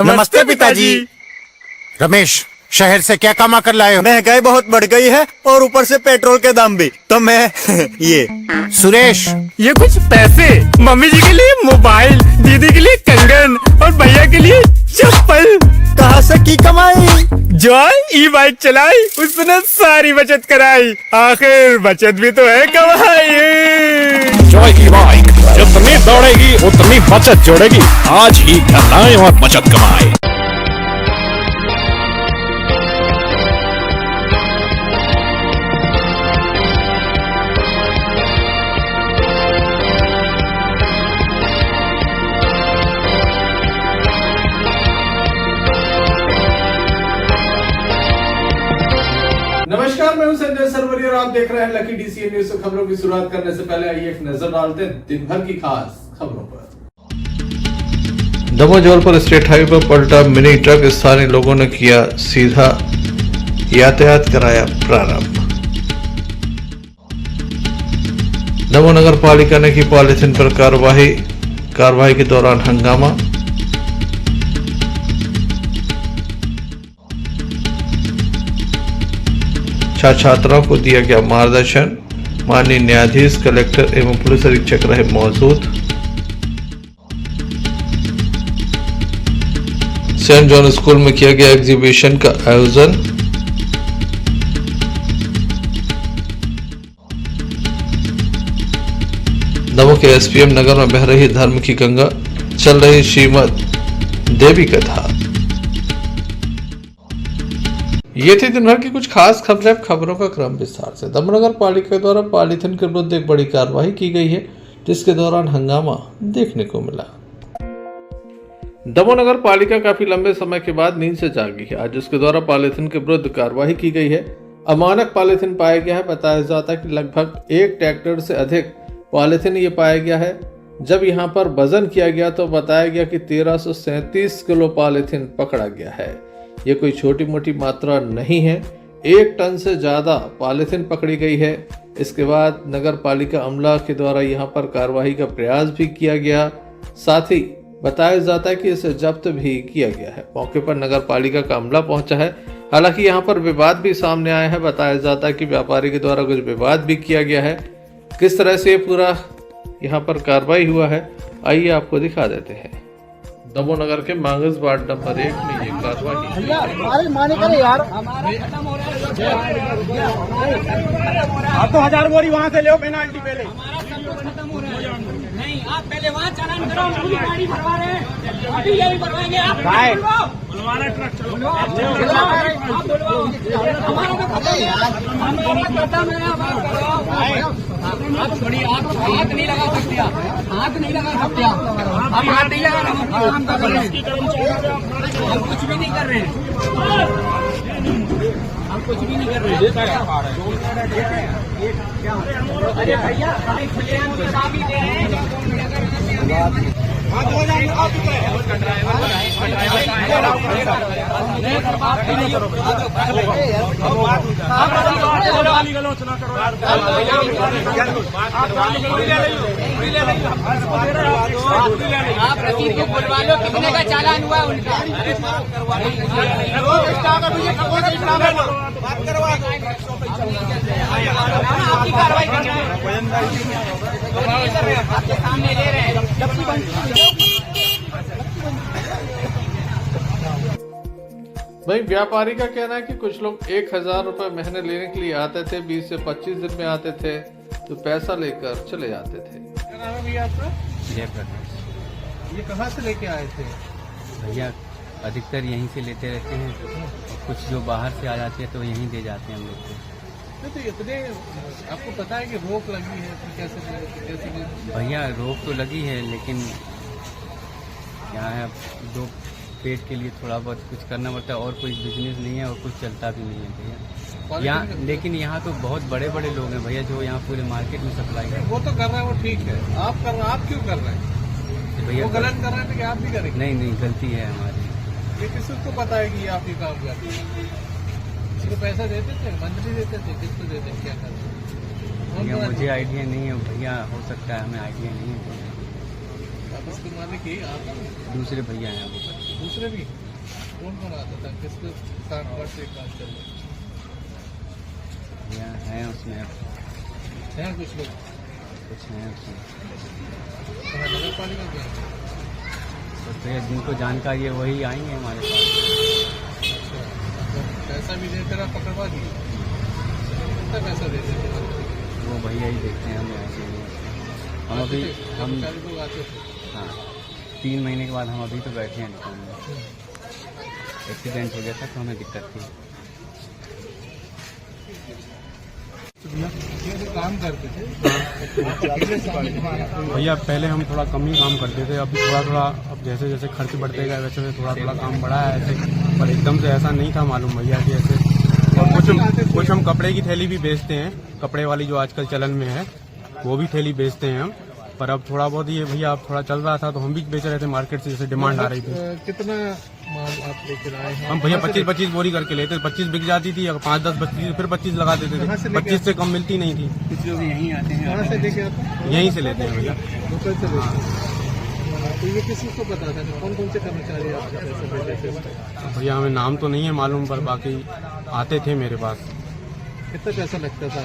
नमस्ते पिताजी। रमेश, शहर से क्या कमा कर लाए हो? महंगाई बहुत बढ़ गई है और ऊपर से पेट्रोल के दाम भी, तो मैं ये। सुरेश, ये कुछ पैसे मम्मी जी के लिए मोबाइल, दीदी के लिए कंगन और भैया के लिए चप्पल। कहाँ से की कमाई? जो ई बाइक चलाई उसने सारी बचत कराई, आखिर बचत भी तो है कमाई। जॉय की बाइक जितनी दौड़ेगी उतनी बचत जोड़ेगी। आज ही घर लाएं और बचत कमाएं। नमस्कार, मैं हूं संजय सरवरी और आप देख रहे हैं लकी डीसीएन न्यूज। खबरों की शुरुआत करने से पहले आइए एक नजर डालते हैं दिन भर की खास खबरों पर। दमोह जबलपुर स्टेट हाईवे पर पलटा मिनी ट्रक, स्थानीय लोगों ने किया सीधा यातायात कराया प्रारंभ। दमोह नगर पालिका ने की पॉलीथिन पर कार्रवाई के दौरान हंगामा। छात्राओं को दिया गया मार्गदर्शन। माननीय न्यायाधीश, कलेक्टर एवं पुलिस अधीक्षक रहे मौजूद। सेंट जॉन स्कूल में किया गया एग्जीबिशन का आयोजन। दमोह के एसपीएम नगर में बह रही धर्म की गंगा, चल रही श्रीमद देवी कथा। ये थी दिन भर की कुछ खास खबरें। खबरों का क्रम विस्तार से। दमोह नगर पालिका द्वारा पॉलीथिन के विरुद्ध एक बड़ी कार्रवाई की गई है, जिसके दौरान हंगामा देखने को मिला। दमोह नगर पालिका काफी लंबे समय के बाद नींद से जागी है। आज उसके द्वारा पॉलीथिन के विरुद्ध कार्रवाई की गई है। अमानक पॉलीथिन पाया गया है। बताया जाता है कि लगभग 1 ट्रैक्टर से अधिक पॉलीथिन ये पाया गया है। जब यहाँ पर वजन किया गया तो बताया गया कि 1337 किलो पॉलीथिन पकड़ा गया है। ये कोई छोटी मोटी मात्रा नहीं है। 1 टन से ज्यादा पॉलीथिन पकड़ी गई है। इसके बाद नगर पालिका अमला के द्वारा यहाँ पर कार्रवाई का प्रयास भी किया गया। साथ ही बताया जाता है कि इसे जब्त भी किया गया है। मौके पर नगर पालिका का अमला पहुंचा है। हालांकि यहाँ पर विवाद भी सामने आया है। बताया जाता है कि व्यापारी के द्वारा कुछ विवाद भी किया गया है। किस तरह से पूरा यहाँ पर कार्रवाई हुआ है, आइए आपको दिखा देते हैं। दमोह नगर के मांगस वार्ड नंबर 1 में ये कार्रवाई। आप तो 1000 बोरी वहाँ से ले पेनाल्टी पहले। नहीं, आप पहले वहाँ चालान करो, हम पूरी गाड़ी भरवा रहे हैं, अभी ये भी भरवाएंगे। आप हमारा ट्रक चलो, आप हमारा तो खत्म है, हमारा खत्म है। आप थोड़ी आप हाथ नहीं लगा सकते, हाथ नहीं लगा सकते, आप हाथ नहीं लगा रहे, हम काम कर रहे हैं, हम कुछ भी नहीं कर रहे हैं, हम कुछ भी नहीं कर रहे हैं। अरे भैया, खुलेआम चाबी दे रहे हैं। आप रसीद को बुलवा लो, कितने का चालान हुआ उनका। आपकी कार्रवाई कर रहे हैं, आपके सामने ले रहे हैं। भाई, व्यापारी का कहना है कि कुछ लोग 1000 रुपए महीने लेने के लिए आते थे, 20 से 25 दिन में आते थे, तो पैसा लेकर चले जाते थे। क्या नाम है भैया आपका? ये कहाँ से लेके आए थे? भैया अधिकतर यहीं से लेते रहते हैं, और कुछ जो बाहर से आ जाते हैं तो यहीं दे जाते हैं हम लोग को। नहीं तो इतने आपको पता है कि रोक लगी है, तो कैसे भैया रोक तो लगी है, लेकिन क्या है, दो पेट के लिए थोड़ा बहुत कुछ करना पड़ता है, और कोई बिजनेस नहीं है और कुछ चलता भी नहीं है भैया यहाँ। लेकिन यहाँ तो बहुत बड़े बड़े लोग हैं भैया, जो यहाँ पूरे मार्केट में सप्लाई कर। वो तो कर रहे हैं, वो ठीक है। आप कर रहे हैं, आप क्यों कर रहे हैं? भैया वो गलत कर रहे हैं कि आप भी करेंगे? नहीं, गलती है हमारी। ये किसी को पता है कि आप ही काम करते हैं? इसको पैसा देते थे, मंथली देते थे, किसको देते हैं, क्या करते हैं? मुझे आइडिया नहीं है भैया, हो सकता है हमें आइडिया नहीं है। आप उसके मालिक ही आप? दूसरे भैया हैं वो। दूसरे भी कौन कौन आता था, किसके साथ से काम चल रहा यहाँ हैं उसमें है? कुछ लोग कुछ हैं उसमें नगर पालिका के हैं? तो फिर जिनको जानकारी है वही आएंगे हमारे पास। अच्छा, तो पैसा भी देते रहा, पकड़वा दिए? कितना पैसा देते थे? वो भैया ही देखते हैं, हमें ऐसे नहीं। हम अभी हम कर्मचारी लोग आते थे? हाँ 3 महीने के बाद हम अभी तो बैठे हैं दुकान में। एक्सीडेंट हो गया था तो हमें दिक्कत थी। ये जो काम करते थे भैया पहले हम थोड़ा कम ही काम करते थे, अभी थोड़ा थोड़ा अब जैसे जैसे खर्च बढ़ते गए वैसे वैसे थोड़ा थोड़ा काम बढ़ा है ऐसे, पर एकदम से ऐसा नहीं था मालूम भैया कि ऐसे। और कुछ हम कपड़े की थैली भी बेचते हैं, कपड़े वाली जो आजकल चलन में है वो भी थैली बेचते हैं हम। पर अब थोड़ा बहुत ये भैया अब थोड़ा चल रहा था तो हम भी बेच रहे थे, मार्केट से जैसे डिमांड आ रही थी। कितना माल आप लेकर आए हैं? हम भैया 25-25 बोरी करके लेते, 25 बिक जाती थी, अगर 5-10 बचती थी फिर 25 लगा देते थे, 25 से कम मिलती नहीं थी। कुछ लोग यहीं आते हैं। कहाँ से लेके आते हैं? यहीं से लेते हैं भैया। लोकल से लेते हैं। तो ये किसी को पता था, कौन कौन से कर्मचारी आपके पैसे देते थे? भैया हमें नाम तो नहीं है मालूम, पर बाकी आते थे मेरे पास। कितना पैसा लगता था?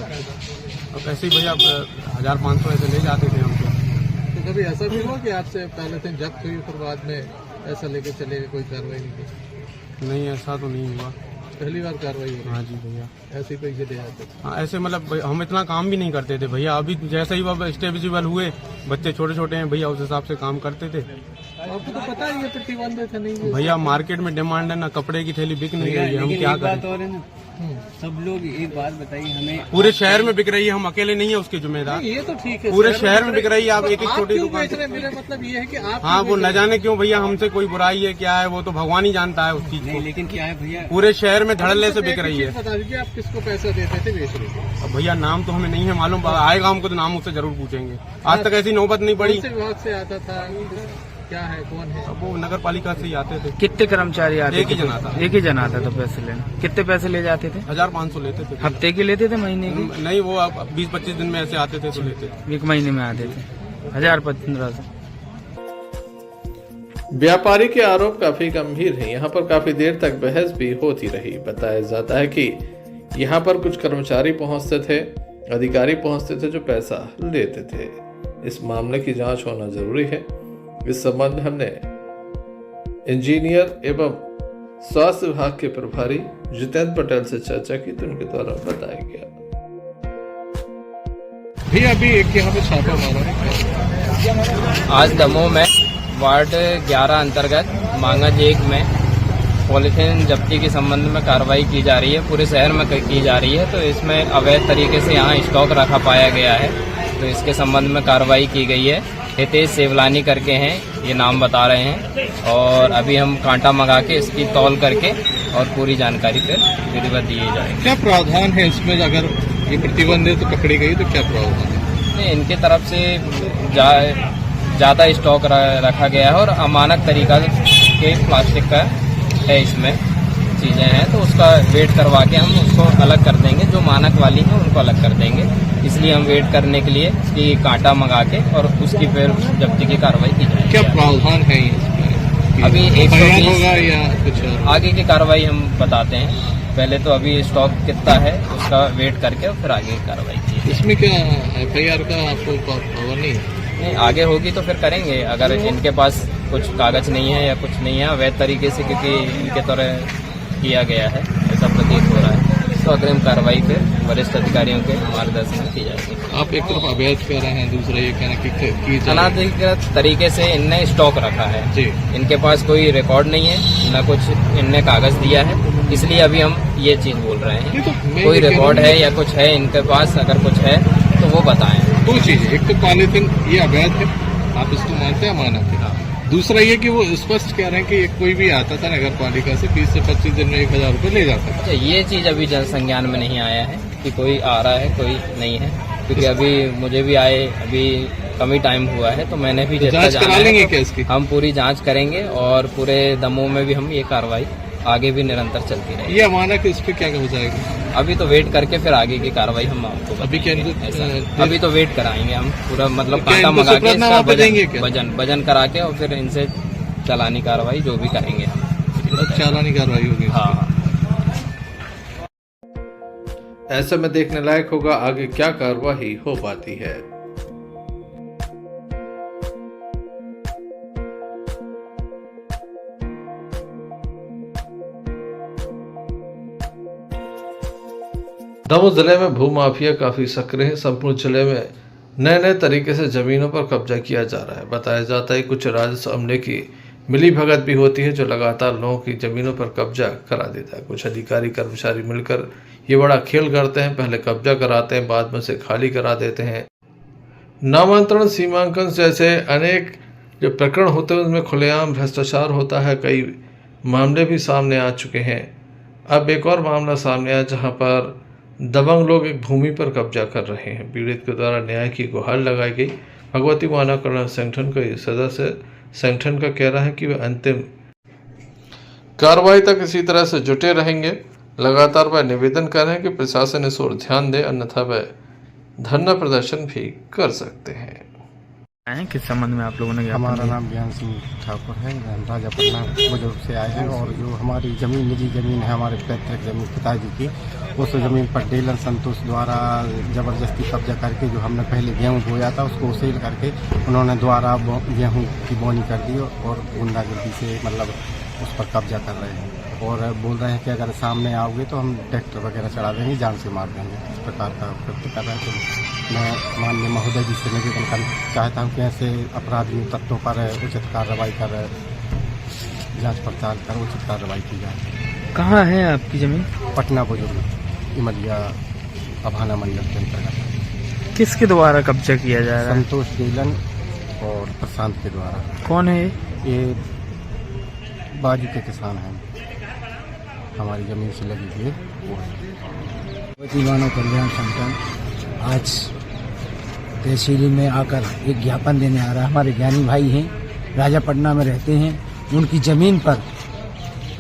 अब ऐसे ही भैया 1500 ऐसे ले जाते थे हमसे। तो कभी ऐसा भी हुआ कि आपसे पहले दिन जब्त हुई फिर बाद में ऐसा लेके चले गए, कोई कार्रवाई नहीं की? नहीं ऐसा तो नहीं हुआ। पहली बार कार्रवाई हुई? हाँ जी भैया। ऐसे ही पैसे दे जाते थे? हाँ ऐसे मतलब हम इतना काम भी नहीं करते थे भैया, अभी जैसे ही वो स्टेबल हुए, बच्चे छोटे छोटे हैं भैया, उस हिसाब से काम करते थे। आपको तो पता ही है प्रतिबंध थे नहीं? भैया मार्केट में डिमांड है ना, कपड़े की थैली बिक नहीं रही है, हम क्या करें। और है ना, सब लोग एक बात बताइए हमें, पूरे शहर में बिक रही है, हम अकेले नहीं है उसके जिम्मेदार। ये तो ठीक है, पूरे शहर में बिक रही है, आप एक एक छोटी क्यों दुकान बेच रहे हैं? मेरा मतलब ये है कि आप हाँ वो न जाने क्यों भैया, हमसे कोई बुराई है क्या है वो तो भगवान ही जानता है उस चीज नहीं को। लेकिन क्या है भैया, पूरे शहर में धड़ल्ले से बिक रही है। बता दीजिए आप किसको पैसा देते थे बेच रहे थे? अब भैया नाम तो हमें नहीं है मालूम, आएगा हमको तो नाम उससे जरूर पूछेंगे। आज तक ऐसी नौबत नहीं पड़ी। कौन से विभाग से आता था, क्या है, कौन है? अब वो नगर पालिका से ही आते थे। कितने कर्मचारी आते एक ही जना था। एक ही जना आता था पैसे लेने। कितने पैसे ले जाते थे? 1500 लेते थे। हफ्ते के लेते थे, महीने के? नहीं वो 20-25 दिन में ऐसे आते थे तो लेते थे। एक महीने में आते थे 1000-1500। व्यापारी के आरोप काफी गंभीर हैं। यहाँ पर काफी देर तक बहस भी होती रही। बताया जाता है कि यहाँ पर कुछ कर्मचारी पहुंचते थे, अधिकारी पहुंचते थे जो पैसा लेते थे। इस मामले की जांच होना जरूरी है। इस संबंध में हमने इंजीनियर एवं स्वास्थ्य विभाग के प्रभारी जितेंद्र पटेल से चर्चा की तो उनके द्वारा बताया गया। भैया अभी एक यहाँ पे छापा मारा है, आज दमोह में वार्ड 11 अंतर्गत मांगज 1 में पॉलीथीन जब्ती के संबंध में कार्रवाई की जा रही है। पूरे शहर में की जा रही है। तो इसमें अवैध तरीके से यहाँ स्टॉक रखा पाया गया है, तो इसके संबंध में कार्रवाई की गई है। हितेश सेवलानी करके हैं, ये नाम बता रहे हैं, और अभी हम कांटा मंगा के इसकी तौल करके और पूरी जानकारी फिर विधिवत दी जाएगी। क्या प्रावधान है इसमें? अगर ये प्रतिबंधित तो पकड़ी गई तो क्या प्रावधान है? नहीं, इनके तरफ से ज़्यादा स्टॉक रखा गया है और अमानक तरीका के प्लास्टिक का है, इसमें चीज़ें हैं, तो उसका वेट करवा के हम उसको अलग कर देंगे। जो मानक वाली है उनको अलग कर देंगे। इसलिए हम वेट करने के लिए कि कांटा मंगा के और उसकी फिर जब्ती की कार्रवाई की जाएगी। क्या प्रावधान है इसमें? अभी 120 होगा या कुछ और? आगे की कार्रवाई हम बताते हैं। पहले तो अभी स्टॉक कितना है उसका वेट करके और फिर आगे की कार्रवाई की। इसमें क्या FIR का आपको पावर नहीं है? नहीं, आगे होगी तो फिर करेंगे। अगर इनके पास कुछ कागज नहीं है या कुछ नहीं है अवैध तरीके से, क्योंकि इनके तरह किया गया है ऐसा प्रतीत हो रहा है, तो अग्रिम कार्रवाई फिर वरिष्ठ अधिकारियों के मार्गदर्शन में की जाएगी। आप एक तरफ अवैध कह रहे हैं, दूसरा ये कहना कि अनाधिकृत तरीके से इनने स्टॉक रखा है जी। इनके पास कोई रिकॉर्ड नहीं है, न कुछ इनने कागज दिया है, इसलिए अभी हम ये चीज बोल रहे हैं। कोई रिकॉर्ड है या कुछ है इनके पास, अगर कुछ है तो वो बताएं। दो चीजें, एक तो पॉलीथिन ये अवैध है, आप इसको मानते हैं, मानते हैं। दूसरा ये कि वो स्पष्ट कह रहे हैं कि कोई भी आता था नगर पालिका से 20 से 25 दिन में 1000 रुपये ले जाता था। ये चीज अभी जन संज्ञान में नहीं आया है कि कोई आ रहा है कोई नहीं है, क्योंकि अभी मुझे भी आए अभी कम ही टाइम हुआ है, तो मैंने भी जांच करा लेंगे क्या इसकी? हम पूरी जांच करेंगे और पूरे दमोह में भी हम ये कार्रवाई आगे भी निरंतर चलती रहेगी। ये अमानक इस पे क्या हो जाएगा? अभी तो वेट करके फिर आगे की कार्रवाई हम आपको अभी क्या अभी तो वेट कराएंगे हम पूरा, मतलब क्या कांटा इनको मंगा के सुपुर्दनामा पे देंगे क्या? वजन करा के और फिर इनसे चालानी कार्रवाई जो भी करेंगे हम। चालानी कार्रवाई होगी। हाँ, ऐसे में देखने लायक होगा आगे क्या कार्रवाई हो पाती है। दमोह जिले में भूमाफिया काफी सक्रिय है। संपूर्ण जिले में नए नए तरीके से जमीनों पर कब्जा किया जा रहा है। बताया जाता है कुछ राजस्व अमले की मिली भगत भी होती है जो लगातार लोगों की जमीनों पर कब्जा करा देता है। कुछ अधिकारी कर्मचारी मिलकर ये बड़ा खेल करते हैं, पहले कब्जा कराते हैं, बाद में उसे खाली करा देते हैं। नामांतरण, सीमांकन जैसे अनेक जो प्रकरण होते हैं उनमें खुलेआम भ्रष्टाचार होता है। कई मामले भी सामने आ चुके हैं। अब एक और मामला सामने आया जहां पर दबंग लोग एक भूमि पर कब्जा कर रहे हैं। पीड़ित के द्वारा न्याय की गुहार लगाई गई। भगवती मानव कल्याण संगठन का ये सदस्य संगठन का कहना है कि वे अंतिम कार्रवाई तक इसी तरह से जुटे रहेंगे। लगातार वह निवेदन कर रहे हैं कि प्रशासन इस ओर ध्यान दे, अन्यथा वह धरना प्रदर्शन भी कर सकते हैं। किस संबंध में आप लोगों ने? हमारा नाम ज्ञान सिंह ठाकुर है, राजा पटना बुजुर्ग से आए हैं। और जो हमारी जमीन, निजी जमीन है, हमारे पैतृक जमीन पिताजी की, उस जमीन पर डीलर संतोष द्वारा जबरदस्ती कब्जा करके जो हमने पहले गेहूँ बोया था उसको सेल करके उन्होंने द्वारा गेहूँ की बोनी कर दी और गुंडागर्दी से मतलब उस पर कब्जा कर रहे हैं। और बोल रहे हैं कि अगर सामने आओगे तो हम ट्रैक्टर वगैरह चढ़ा देंगे, जान से मार देंगे। इस प्रकार का कृत्य कर रहे हैं। तो मैं माननीय महोदय जी से निवेदन करना चाहता हूँ कि ऐसे अपराधी तत्वों पर उचित कार्रवाई कर, जांच पड़ताल कर उचित कार्रवाई की जाए। कहाँ है आपकी जमीन? पटना बुजुर्ग इमलिया अभाना मंडल के अंतर्गत। किसके द्वारा कब्जा किया जा रहा है? संतोष डीलन और प्रशांत के द्वारा। कौन है ये? बाजू के किसान हैं, हमारी जमीन से लगी हुई वो है। मानव कल्याण संगठन आज तहसील में आकर एक ज्ञापन देने आ रहा है। हमारे ज्ञानी भाई हैं, राजा पटना में रहते हैं। उनकी जमीन पर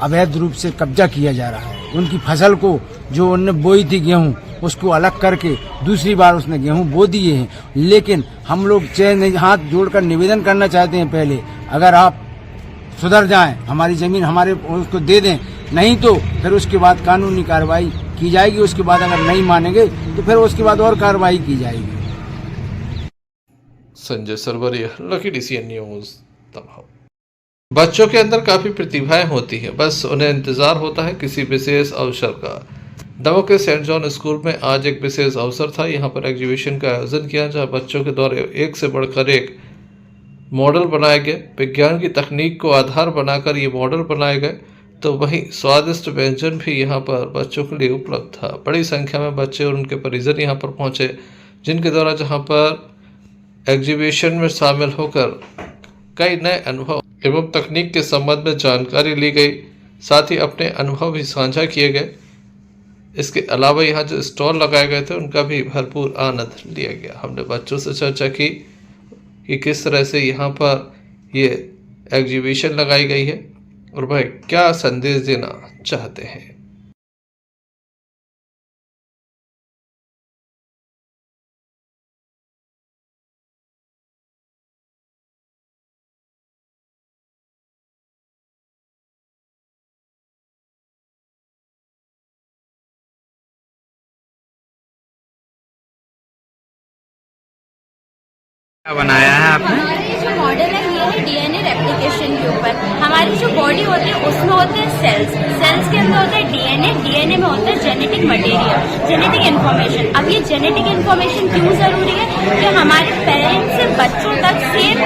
अवैध रूप से कब्जा किया जा रहा है। उनकी फसल को जो उनने बोई थी गेहूं, उसको अलग करके दूसरी बार उसने गेहूं बो दिए हैं। लेकिन हम लोग हाथ जोड़कर निवेदन करना चाहते हैं, पहले अगर आप सुधर जाएं, हमारी जमीन हमारे उसको दे दें, नहीं तो फिर उसके बाद कानूनी कार्रवाई की जाएगी। उसके बाद अगर नहीं मानेंगे तो फिर उसके बाद और कार्रवाई की जाएगी। Sanjay Sarwaria, Lucky DCN news, Damoh. बच्चों के अंदर काफी प्रतिभाएं होती हैं, बस उन्हें इंतजार होता है किसी विशेष अवसर का। दमोह के सेंट जॉन स्कूल में आज एक विशेष अवसर था। यहाँ पर एग्जीबिशन का आयोजन किया जहाँ बच्चों के द्वारा एक से बढ़कर एक मॉडल बनाए गए। विज्ञान की तकनीक को आधार बनाकर ये मॉडल बनाए गए। तो वहीं स्वादिष्ट व्यंजन भी यहाँ पर बच्चों के लिए उपलब्ध था। बड़ी संख्या में बच्चे और उनके परिजन यहाँ पर पहुँचे, जिनके द्वारा जहाँ पर एग्जीबिशन में शामिल होकर कई नए अनुभव एवं तकनीक के संबंध में जानकारी ली गई। साथ ही अपने अनुभव भी साझा किए गए। इसके अलावा यहाँ जो स्टॉल लगाए गए थे उनका भी भरपूर आनंद लिया गया। हमने बच्चों से चर्चा की कि किस तरह से यहाँ पर ये एग्जीबिशन लगाई गई है और वह क्या संदेश देना चाहते हैं। क्या बनाया है आपने? हमारी जो मॉडल है ये है DNA रेप्लिकेशन के ऊपर। हमारी जो बॉडी होती है उसमें होते हैं सेल्स के अंदर होता है DNA में होता है जेनेटिक मटेरियल, जेनेटिक इन्फॉर्मेशन। अब ये जेनेटिक इन्फॉर्मेशन क्यों जरूरी है कि हमारे पेरेंट्स से बच्चों तक सेम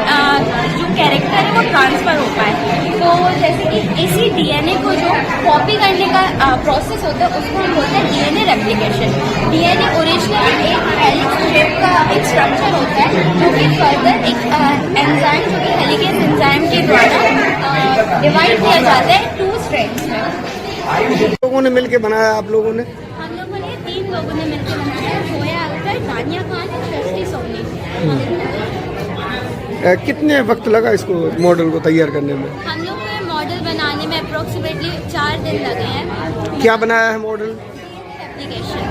जो कैरेक्टर है वो ट्रांसफर हो पाए। तो जैसे कि इसी DNA को जो कॉपी करने का प्रोसेस होता है उसको हम बोलते हैं DNA रेप्लिकेशन। DNA ओरिजिनली एक हेलिक्स शेप का एक स्ट्रक्चर होता है जो कि फर्दर एक एंजाइम जो कि हेलिकेज एंजाइम के द्वारा डिवाइड किया जाता है 2 स्ट्रैंड्स में। लोगों ने मिलकर बनाया? आप लोगों ने? हम लोगों ने 3 लोगों ने मिलकर बनाया, जोया अख्तर, तानिया खान और सृष्टि सोनी। कितने वक्त लगा इसको मॉडल को तैयार करने में? हम लोग को मॉडल बनाने में अप्रोक्सीमेटली 4 दिन लगे हैं। क्या बनाया है मॉडल? एप्लीकेशन,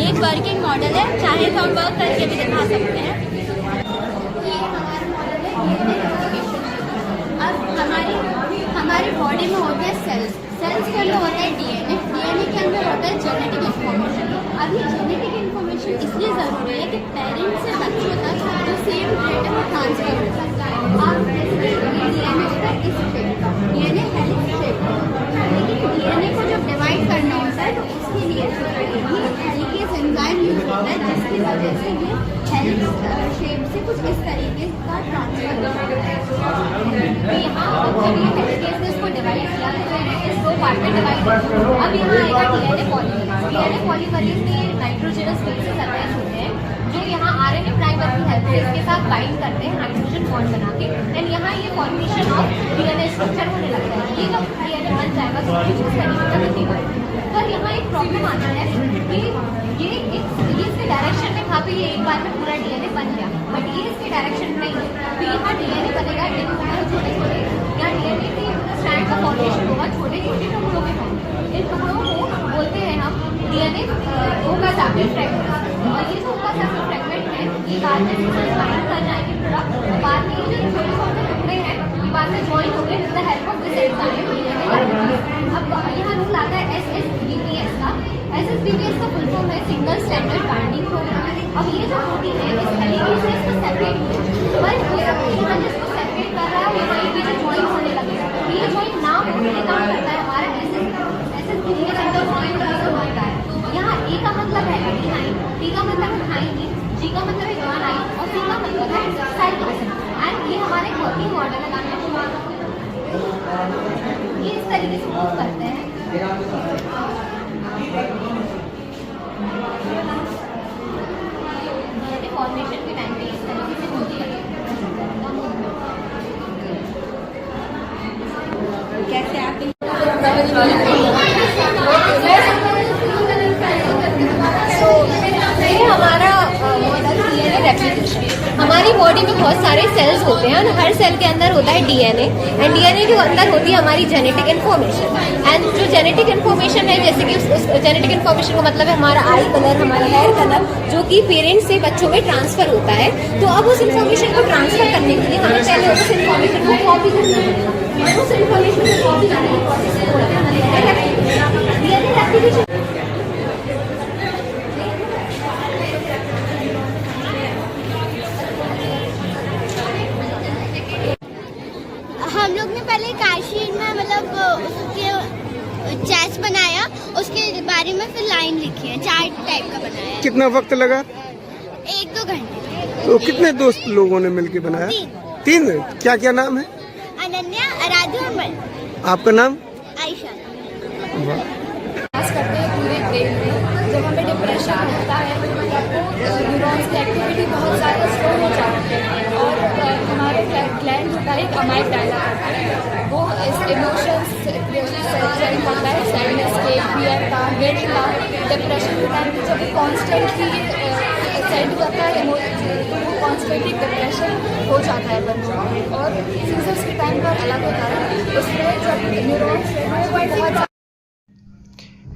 ये एक वर्किंग मॉडल है, चाहे तो हम वर्क करके भी दिखा सकते हैं। ये हमारा मॉडल है। अब हमारी हमारी बॉडी में होते हैं सेल्स, सेल्स के अंदर होता है डीएनए, डीएनए के अंदर होता है जेनेटिक इन्फॉर्मेशन। अब ये जेनेटिक इन्फॉर्मेशन इसलिए ज़रूरी है कि पेरेंट्स से बच्चों तक जो सेम ट्रेट है वो ट्रांसफर हो सकता है। आप डीएनए होता है इस शेप का, डीएनए हेलिक्स शेप का, लेकिन डीएनए को जब डिवाइड करना होता है तो उसके लिए ये हेलिकेज एंजाइम यूज होता है, जिसकी वजह से ये हेलिक्स शेप से कुछ इस तरीके का ट्रांसफर होता है। तो यहाँ जब ये हेलिकेज ने इसको डिवाइड किया तो इस दो पार्ट में डिवाइड किया। अब यहाँ आएगा डीएनए पॉलीमरेज। डीएनए पॉलीमरेज में ये नाइट्रोजनस बेसेस अटैच होते हैं जो यहाँ आरएनए प्राइमर की हेल्प से इसके साथ बाइंड करते हैं हाइड्रोजन बॉन्ड बना के, एंड यहाँ ये फॉर्मेशन ऑफ डीएनए स्ट्रक्चर होने लगता है। ये जब डीएनए बन जाएगा तो कुछ इस तरीके का दिखेगा। पर यहाँ एक प्रॉब्लम आता है कि ये इसके डायरेक्शन में, यहाँ पे ये एक बार में पूरा डीएनए बन गया, बट ये इसके डायरेक्शन में नहीं है। तो यहाँ डीएनए बनेगा छोटे छोटे, यहाँ डीएनए के स्ट्रैंड का फॉर्मेशन होगा छोटे छोटे टुकड़ों में होंगे। इन टुकड़ों को बोलते हैं हम डीएनए ओकाज़की फ्रैगमेंट। और ये जो ओकाज़की फ्रैगमेंट है ये बाद में बाइंड कर जाएंगे प्रोडक्ट, बाद में ये जो छोटे छोटे टुकड़े हैं ये बाद में ज्वाइन होंगे with the help of this enzyme. अब यहाँ रूल आता है SSBPS का। SSBPS का फुल फॉर्म है सिंगल स्ट्रैंडेड बाइंडिंग प्रोग्राम। अब ये जो प्रोटीन है इस हेलिकेज से इसको सेपरेट हुआ, पर हो सकता है यहाँ जिसको सेपरेट कर रहा है वहाँ ये जो ज्वाइन होने लगे, ये ज्वाइन ना होने का काम करता है हमारा SSBPS अंदर ज्वाइन होता है। यहाँ A का मतलब है एडेनाइन, D का मतलब है थाइमिन, G का मतलब है ग्वानाइन और C का मतलब है साइटोसिन। एंड ये हमारे वर्किंग मॉडल लगाने ये इस तरीके से मूव करते हैं। फॉर्मेशन के टाइम पे इस तरीके से होती है। कैसे आप ये हमारा मॉडल डीएनए रेप्लिकेशन। हमारी बॉडी में बहुत सारे सेल्स होते हैं, हर सेल के अंदर होता है डीएनए, एंड डीएनए के अंदर होती है हमारी जेनेटिक इन्फॉर्मेशन। एंड जो जेनेटिक इन्फॉर्मेशन है, जैसे कि उस जेनेटिक इन्फॉर्मेशन का मतलब है हमारा आई कलर, हमारा हेयर कलर, जो कि पेरेंट्स से बच्चों में ट्रांसफर होता है। तो अब उस इन्फॉर्मेशन को ट्रांसफर करने के लिए हमें पहले उस इन्फॉर्मेशन को कॉपी करना है। उस इन्फॉर्मेशन को कॉपी करने के डीएनए रेप्लिकेशन। हम लोग ने पहले कार्डशीट में मतलब उसके चेस्ट बनाया, उसके बारे में फिर लाइन लिखी है, चार्ट टाइप का बनाया। कितना वक्त लगा? 1-2 घंटे। तो कितने दोस्त लोगों ने मिलकर बनाया? 3। क्या क्या नाम है? अनन्या, आराध्या और मन। आपका नाम? आयशा। करते हैं पूरे ब्रेन में। जब हमें डिप्रेशन होता है तो न्यूरॉन्स की एक्टिविटी बहुत ज़्यादा स्लो हो जाती है और हमारे ग्लैंड होता है अमाइक डायला करता है, वो इस इमोशंस सेंड करता है, सैडनेस के, फियर का, गिल्ट का, डिप्रेशन के टाइम पे जब कॉन्स्टेंटली सेंड करता है तो वो कॉन्स्टेंटली डिप्रेशन हो जाता है बंदों में। और सीजर्स के टाइम पर अलग होता है, उसमें जब न्यूरॉन्स बहुत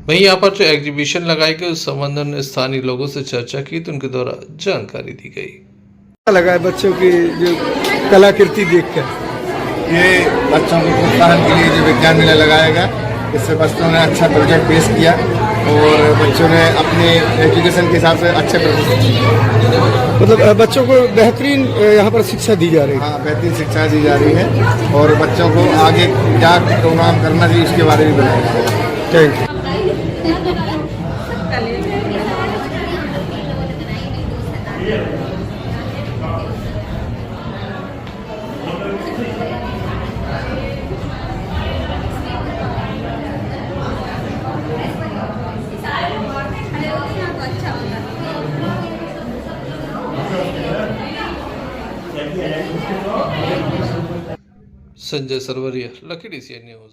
वहीं यहाँ पर जो एग्जीबिशन लगाई गई उस संबंध में स्थानीय लोगों से चर्चा की तो उनके द्वारा जानकारी दी गई। क्या लगा है बच्चों की जो कलाकृति देखकर? ये बच्चों को प्रोत्साहन के लिए जो विज्ञान मेला लगाया गया, इससे बच्चों ने अच्छा प्रोजेक्ट पेश किया और बच्चों ने अपने एजुकेशन के हिसाब से अच्छे प्रदर्शन किए। मतलब बच्चों को बेहतरीन यहाँ पर शिक्षा दी जा रही है? हाँ, बेहतरीन शिक्षा दी जा रही है और बच्चों को आगे क्या प्रोग्राम करना चाहिए उसके बारे में बताया जा रहा है। Thank you. Sanjay Sarwaria, Lucky DCN news.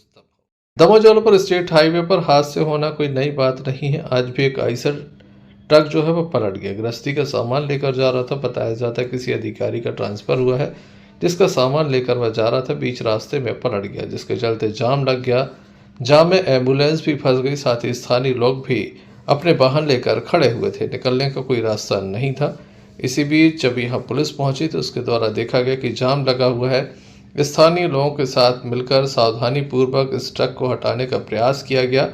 Damoh Jabalpur state highway पर हादसे होना कोई नई बात नहीं है। आज भी एक आइसर ट्रक जो है वो पलट गया। गृहस्थी का सामान लेकर जा रहा था। बताया जाता है किसी अधिकारी का ट्रांसफर हुआ है जिसका सामान लेकर वह जा रहा था, बीच रास्ते में पलट गया जिसके चलते जाम लग गया। जाम में एम्बुलेंस भी फंस गई, साथ ही स्थानीय लोग भी अपने वाहन लेकर खड़े हुए थे। निकलने का कोई रास्ता नहीं था। इसी बीच जब यहाँ पुलिस पहुंची तो उसके द्वारा देखा गया कि जाम लगा हुआ है। स्थानीय लोगों के साथ मिलकर सावधानी पूर्वक इस ट्रक को हटाने का प्रयास किया गया।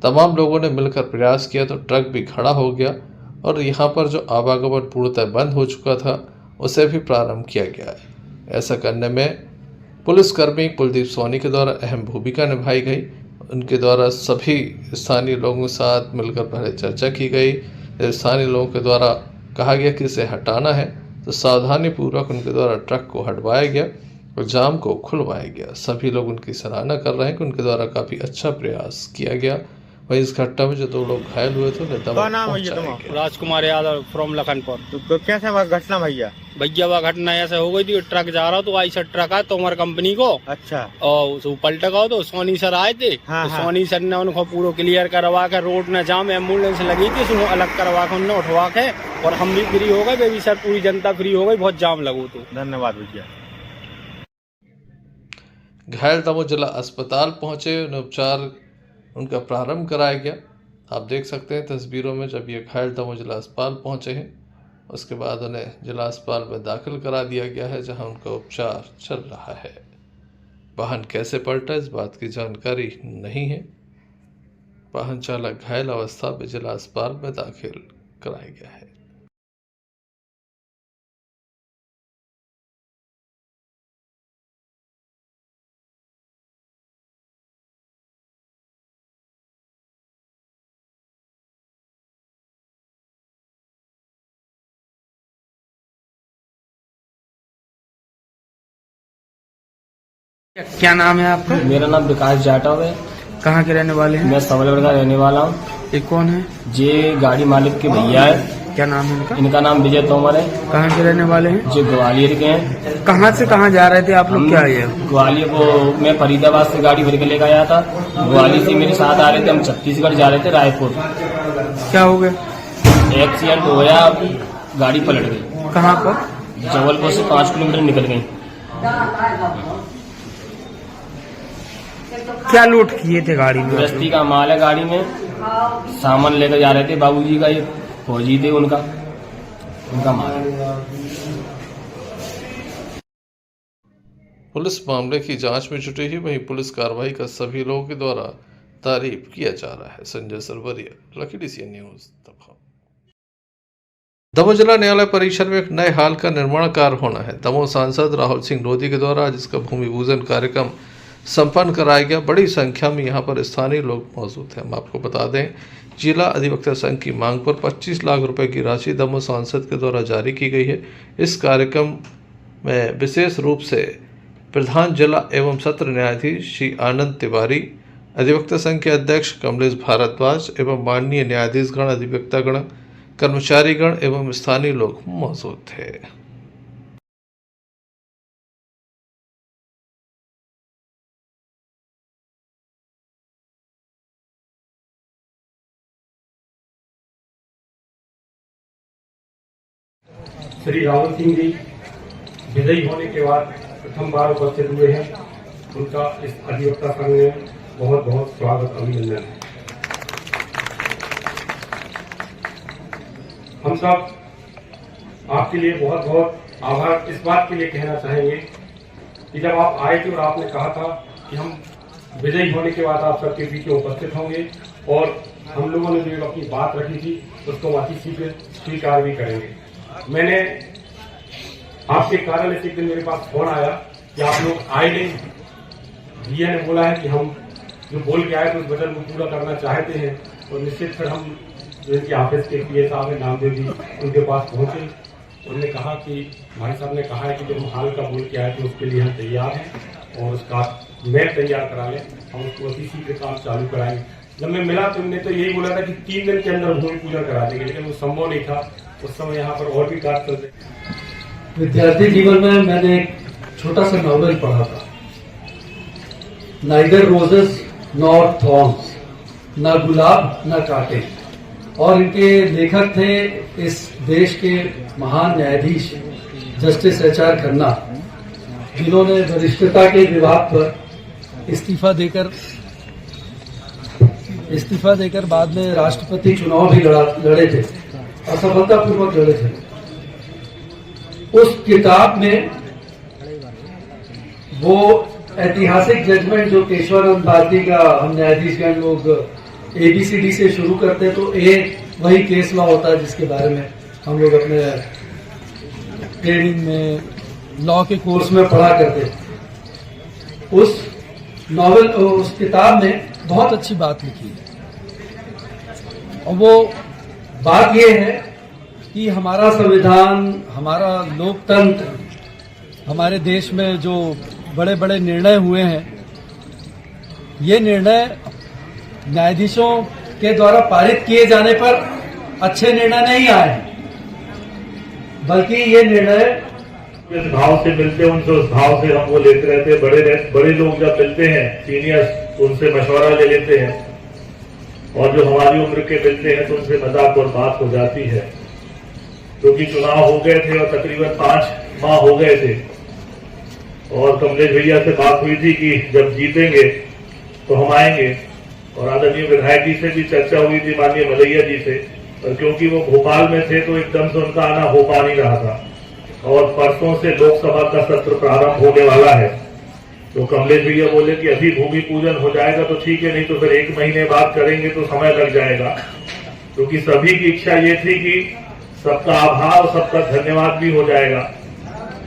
तमाम लोगों ने मिलकर प्रयास किया तो ट्रक भी खड़ा हो गया और यहाँ पर जो आवागमन पूर्णतः बंद हो चुका था उसे भी प्रारंभ किया गया है। ऐसा करने में पुलिसकर्मी कुलदीप सोनी के द्वारा अहम भूमिका निभाई गई। उनके द्वारा सभी स्थानीय लोगों के साथ मिलकर पहले चर्चा की गई। स्थानीय लोगों के द्वारा कहा गया कि इसे हटाना है तो सावधानी पूर्वक उनके द्वारा ट्रक को हटवाया गया और जाम को खुलवाया गया। सभी लोग उनकी सराहना कर रहे हैं कि उनके द्वारा काफ़ी अच्छा प्रयास किया गया। वही इस घटना में जो 2 लोग घायल हुए थे उन्हें दवा पहुंचाया गया। राजकुमार यादव फ्रॉम लखनपुर। तो कैसे वह घटना भैया वह घटना ऐसे हो गई थी, ट्रक जा रहा तो ऐसा ट्रक आया तोमर कंपनी को। अच्छा। और पलटा गया तो सोनी सर आए थे। तो सोनी सर ने उनको पूरा क्लियर करवा के रोड न जाम, एम्बुलेंस लगी थी उसको अलग करवा के उन्होंने उठवा के और हम भी फ्री हो गए, बेबी सर पूरी जनता फ्री हो गई, बहुत जाम लगू तो। धन्यवाद भैया। घायल दमोह जिला अस्पताल पहुंचे, उन्हें उपचार उनका प्रारंभ कराया गया। आप देख सकते हैं तस्वीरों में जब ये घायल दमोह जिला अस्पताल पहुंचे हैं, उसके बाद उन्हें जिला अस्पताल में दाखिल करा दिया गया है जहां उनका उपचार चल रहा है। वाहन कैसे पलटा इस बात की जानकारी नहीं है। वाहन चालक घायल अवस्था में जिला अस्पताल में दाखिल कराया गया है। क्या नाम है आपका? मेरा नाम विकास जाटव है। कहाँ के रहने वाले हैं? मैं सबलगढ़ का रहने वाला हूँ। ये कौन है? ये गाड़ी मालिक के भैया है। क्या नाम है इनका? इनका नाम विजय तोमर है। कहाँ के रहने वाले हैं? जो ग्वालियर के हैं। कहाँ से कहाँ जा रहे थे आप लोग? क्या है ग्वालियर को मैं फरीदाबाद से गाड़ी भर के लेकर आया था। ग्वालियर से मेरे साथ आ रहे थे, हम छत्तीसगढ़ जा रहे थे रायपुर। क्या हो गया? एक्सीडेंट हो गया, गाड़ी पलट गई। कहाँ पर? जबलपुर से 5 किलोमीटर निकल गई। क्या लूट किए थे गाड़ी में? गृहस्थी का माल है गाड़ी में, सामान लेकर जा रहे थे। बाबूजी का एक फौजी थे, उनका माल है। पुलिस मामले की जांच में जुटी है, वहीं पुलिस कार्रवाई का सभी लोगों के द्वारा तारीफ किया जा रहा है। Sanjay Sarwaria, Lucky DCN news, Damoh. Damoh जिला न्यायालय परिसर में एक नए हाल का निर्माण कार्य होना है। दमोह सांसद राहुल सिंह लोधी के द्वारा आज इसका भूमि पूजन कार्यक्रम संपन्न कराया गया। बड़ी संख्या में यहाँ पर स्थानीय लोग मौजूद हैं। हम आपको बता दें, जिला अधिवक्ता संघ की मांग पर 25 लाख रुपए की राशि दमोह सांसद के द्वारा जारी की गई है। इस कार्यक्रम में विशेष रूप से प्रधान जिला एवं सत्र न्यायाधीश श्री आनंद तिवारी, अधिवक्ता संघ के अध्यक्ष कमलेश भारद्वाज एवं माननीय न्यायाधीशगण, अधिवक्तागण, कर्मचारीगण एवं स्थानीय लोग मौजूद थे। श्री राहुल सिंह जी विजयी होने के बाद प्रथम बार उपस्थित हुए हैं। उनका इस अधिवक्ता संघ में बहुत बहुत स्वागत, अभिनंदन है। हम सब आपके लिए बहुत बहुत आभार इस बात के लिए कहना चाहेंगे कि जब आप आए थे और आपने कहा था कि हम विजयी होने के बाद आप सबके बीच में उपस्थित होंगे और हम लोगों ने जो अपनी बात रखी थी उसको अति शीघ्र स्वीकार भी करेंगे। मैंने आपके कार्यालय से एक दिन मेरे पास फोन आया कि आप लोग आए नहीं। भैया ने बोला है कि हम जो बोल के आए थे उस वचन को पूरा करना चाहते हैं और निश्चित फिर हम जो इनके ऑफिस के PA साहब ने नामदेव जी उनके पास पहुंचे। उन्होंने कहा कि भाई साहब ने कहा है कि जो हाल का बोल के आए थे उसके लिए हम तैयार हैं और उसका मैप तैयार करा लें, हम उसको अति शीघ्र काम चालू कराएंगे। जब मैं मिला तो उन्होंने तो यही बोला था कि 3 दिन के अंदर भूमि पूजन करा देंगे, लेकिन वो संभव नहीं था। उस समय यहाँ पर और भी कार्य चलते। विद्यार्थी जीवन में मैंने एक छोटा सा नॉवेल पढ़ा था, नाइदर रोजेस नॉर थॉर्न्स, न गुलाब न कांटे, और इनके लेखक थे इस देश के महान न्यायाधीश जस्टिस HR खन्ना, जिन्होंने वरिष्ठता के विवाद पर इस्तीफा देकर बाद में राष्ट्रपति चुनाव भी लड़े थे, असफलतापूर्वक लड़े थे। उस किताब में वो ऐतिहासिक जजमेंट जो केशवानंद भारती का हम न्यायाधीशगण लोग ABCD से शुरू करते हैं, तो ए वही केस लॉ होता है जिसके बारे में हम लोग अपने ट्रेनिंग में लॉ के कोर्स में पढ़ा करते थे। उस नॉवेल, उस किताब में बहुत अच्छी बात लिखी है, और वो बात ये है कि हमारा संविधान, हमारा लोकतंत्र, हमारे देश में जो बड़े बड़े निर्णय हुए हैं, ये निर्णय न्यायाधीशों के द्वारा पारित किए जाने पर अच्छे निर्णय नहीं आए हैं, बल्कि ये निर्णय जिस भाव से मिलते हैं उनसे उस भाव से हम वो लेते रहते हैं। बड़े लोग जब मिलते हैं, सीनियर्स, उनसे मशवरा ले लेते हैं, और जो हमारी उम्र के मिलते हैं तो उनसे मजाक और बात हो जाती है। क्योंकि चुनाव हो गए थे और तकरीबन 5 माह हो गए थे, और कमलेश भैया से बात हुई थी कि जब जीतेंगे तो हम आएंगे, और आदरणीय विधायक जी से भी चर्चा हुई थी, माननीय मलैया जी से, और क्योंकि वो भोपाल में थे तो एकदम से उनका आना हो पा नहीं रहा था, और परसों से लोकसभा का सत्र प्रारंभ होने वाला है। तो कमलेश भैया बोले कि अभी भूमि पूजन हो जाएगा तो ठीक है, नहीं तो फिर 1 महीने बाद करेंगे तो समय लग जाएगा। क्योंकि सभी की इच्छा ये थी कि सबका आभार और सबका धन्यवाद भी हो जाएगा,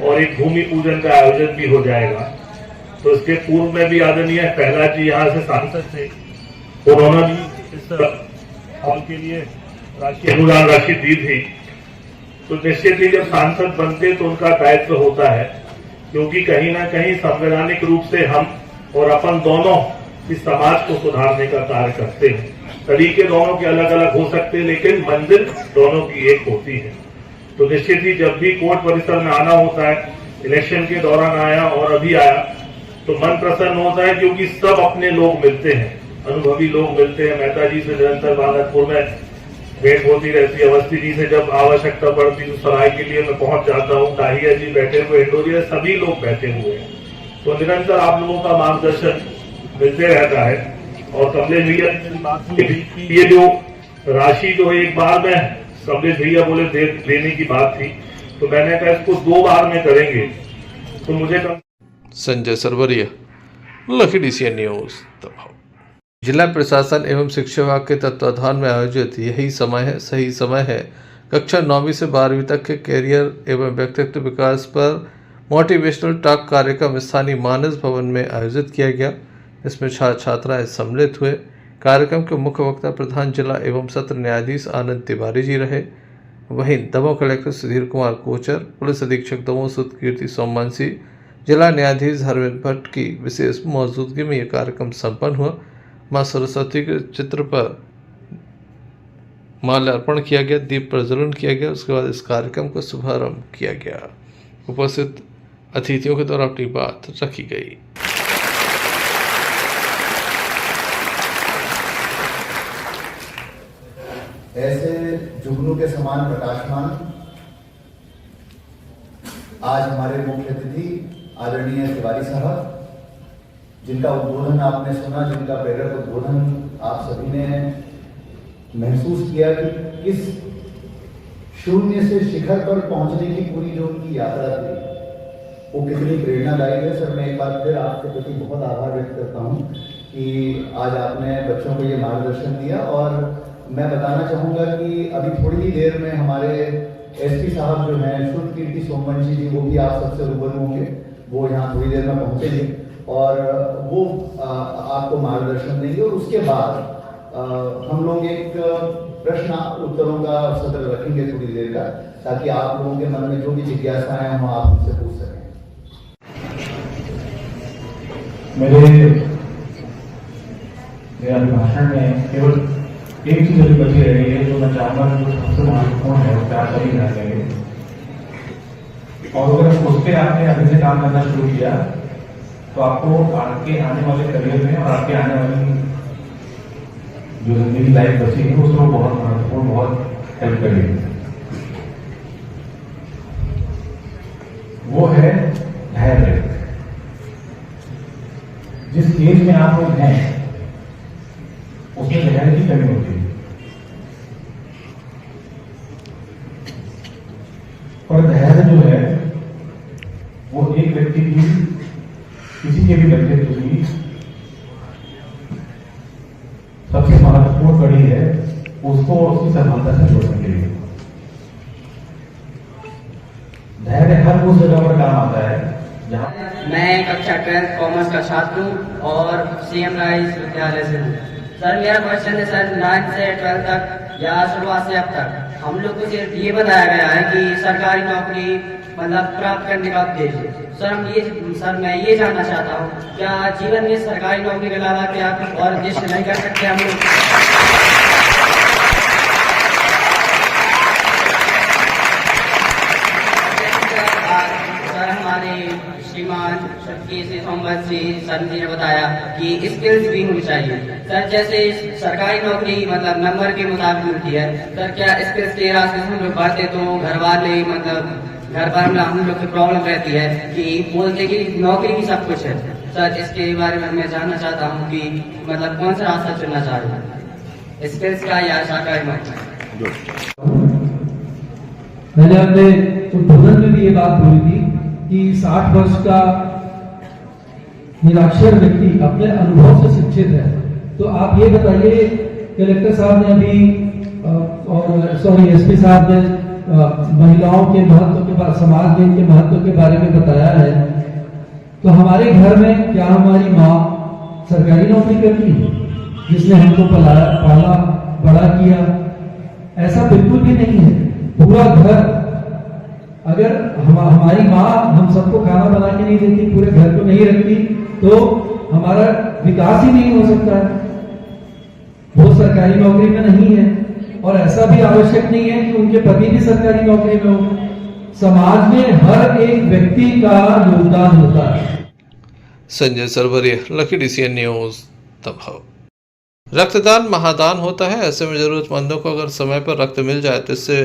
और एक भूमि पूजन का आयोजन भी हो जाएगा। तो इसके पूर्व में भी आदरणीय प्रहलाद जी यहाँ से सांसद थे, उन्होंने भी इस हॉल के लिए राशि अनुदान राशि दी थी। तो निश्चित ही जब सांसद बनते तो उनका दायित्व होता है, क्योंकि कहीं ना कहीं संवैधानिक रूप से हम और अपन दोनों इस समाज को सुधारने का कार्य करते हैं। तरीके दोनों के अलग अलग हो सकते हैं, लेकिन मंजिल दोनों की एक होती है। तो निश्चित ही जब भी कोर्ट परिसर में आना होता है, इलेक्शन के दौरान आया और अभी आया, तो मन प्रसन्न होता है, क्योंकि सब अपने लोग मिलते हैं, अनुभवी लोग मिलते हैं। मेहता जी से निरंतर भागलपुर में भेंट होती रहती है, अवस्थी जी से जब आवश्यकता पड़ती तो सराय के लिए मैं पहुंच जाता हूँ, दाहिया जी बैठे हुए, इंडोरिया, सभी लोग बैठे हुए हैं। तो निरंतर आप लोगों का मार्गदर्शन मिलते रहता है। और कमलेश भैया ये जो राशि जो एक बार में कमलेश भैया बोले देने की बात थी, तो मैंने कहा इसको 2 बार में करेंगे, तो मुझे संजय सरवरिया, लखीडीसी न्यूज दबाव। जिला प्रशासन एवं शिक्षा विभाग के तत्वाधान में आयोजित यही समय है, सही समय है कक्षा 9वीं से 12वीं तक के कैरियर एवं व्यक्तित्व विकास पर मोटिवेशनल टॉक कार्यक्रम स्थानीय मानस भवन में आयोजित किया गया। इसमें छात्र छात्राएं सम्मिलित हुए। कार्यक्रम के मुख्य वक्ता प्रधान जिला एवं सत्र न्यायाधीश आनंद तिवारी जी रहे। वहीं दमोह कलेक्टर सुधीर कुमार कोचर, पुलिस अधीक्षक दमोह सुतकीर्ति सोमवंशी, जिला न्यायाधीश हरविंद भट्ट की विशेष मौजूदगी में यह कार्यक्रम संपन्न हुआ। मां सरस्वती के चित्र पर माल्यार्पण किया गया, दीप प्रज्वलन किया गया। उसके बाद इस कार्यक्रम का शुभारंभ किया गया। उपस्थित अतिथियों के द्वारा अपनी बात रखी गई। ऐसे जुगनू के समान प्रकाशमान आज हमारे मुख्य अतिथि आदरणीय तिवारी साहब, जिनका उद्बोधन आपने सुना, जिनका प्रेरक उद्बोधन आप सभी ने महसूस किया कि किस शून्य से शिखर पर पहुंचने की पूरी जो उनकी यात्रा थी वो कितनी प्रेरणादायी है। सर, मैं एक बार फिर आपके प्रति बहुत आभार व्यक्त करता हूं कि आज आपने बच्चों को ये मार्गदर्शन दिया। और मैं बताना चाहूँगा कि अभी थोड़ी ही देर में हमारे एसपी साहब जो हैं सुतकीर्ति सोमवंशी जी, वो भी आप सबसे रूबरू होंगे। वो यहाँ थोड़ी देर में पहुँचेंगे और वो आपको मार्गदर्शन देंगे। और उसके बाद हम लोग एक प्रश्न उत्तरों का सत्र रखेंगे थोड़ी देर का, ताकि आप लोगों के मन में जो भी जिज्ञासाएं हों आप उनसे पूछ सकें। मेरे अभिभाषण में केवल एक चीज अभी बची रह गई है, जो मैं चाहूंगा जो सबसे महत्वपूर्ण है, उस पर आप सभी ध्यान देंगे। और अगर उस पर आपने अभी से काम करना शुरू किया तो आपको आपके आने वाले करियर में और आपके आने वाली जो जिंदगी लाइफ बची है उसमें बहुत महत्वपूर्ण, बहुत हेल्प करेगी। वो है धैर्य। जिस एज में आप लोग हैं उसमें धैर्य की कमी होती है, और धैर्य जो है वो एक व्यक्ति की रही है उसको उसकी सफलता से जोड़ने के लिए। धैर्य हर उस जगह पर काम आता है जहाँ मैं कक्षा 12 कॉमर्स का छात्र हूँ और CM राइस विद्यालय से हूँ। सर मेरा क्वेश्चन है सर 9 से 12 तक या शुरुआत से अब तक हम लोग को सिर्फ ये बताया गया है कि सरकारी नौकरी मतलब प्राप्त करने का उद्देश्य। सर मैं ये जानना चाहता हूँ क्या जीवन में सरकारी नौकरी के अलावा क्या कुछ और उद्देश्य नहीं कर सकते हम लोग? सर हमारे श्रीमान सोमवत सिंह सर जी ने बताया कि स्किल्स भी होनी चाहिए। सर जैसे सरकारी नौकरी मतलब नंबर के मुताबिक मिलती है, सर क्या स्किल्स के रास्ते से हम लोग बढ़ते तो घर वाले मतलब घर पर हम लोग की प्रॉब्लम रहती है कि बोलते कि नौकरी भी सब कुछ है। सर इसके बारे में मैं जानना चाहता हूँ कि मतलब कौन सा रास्ता चुनना चाहिए, स्किल्स का या सरकारी नौकरी? मैंने अपने उद्बोधन में भी ये बात बोली थी कि 60 वर्ष का निरक्षर व्यक्ति अपने अनुभव से शिक्षित है। तो आप ये बताइए, कलेक्टर साहब ने अभी और एसपी साहब ने महिलाओं के महत्व के बारे, समाज में इनके महत्व के बारे में बताया है, तो हमारे घर में क्या हमारी माँ सरकारी नौकरी करती है जिसने हमको पाला बड़ा किया? ऐसा बिल्कुल भी नहीं है। पूरा घर, अगर हमारी माँ हम सबको खाना बना के नहीं देती, पूरे घर को नहीं रखती, तो हमारा विकास ही नहीं हो सकता है। वो सरकारी नौकरी में नहीं है और ऐसा भी आवश्यक नहीं है कि उनके पति भी सरकारी नौकरी में हो। समाज में हर एक व्यक्ति का योगदान होता है। Sanjay Sarwaria, Lucky DCN news Damoh. रक्तदान महादान होता है, ऐसे में जरूरतमंदों को अगर समय पर रक्त मिल जाए तो इससे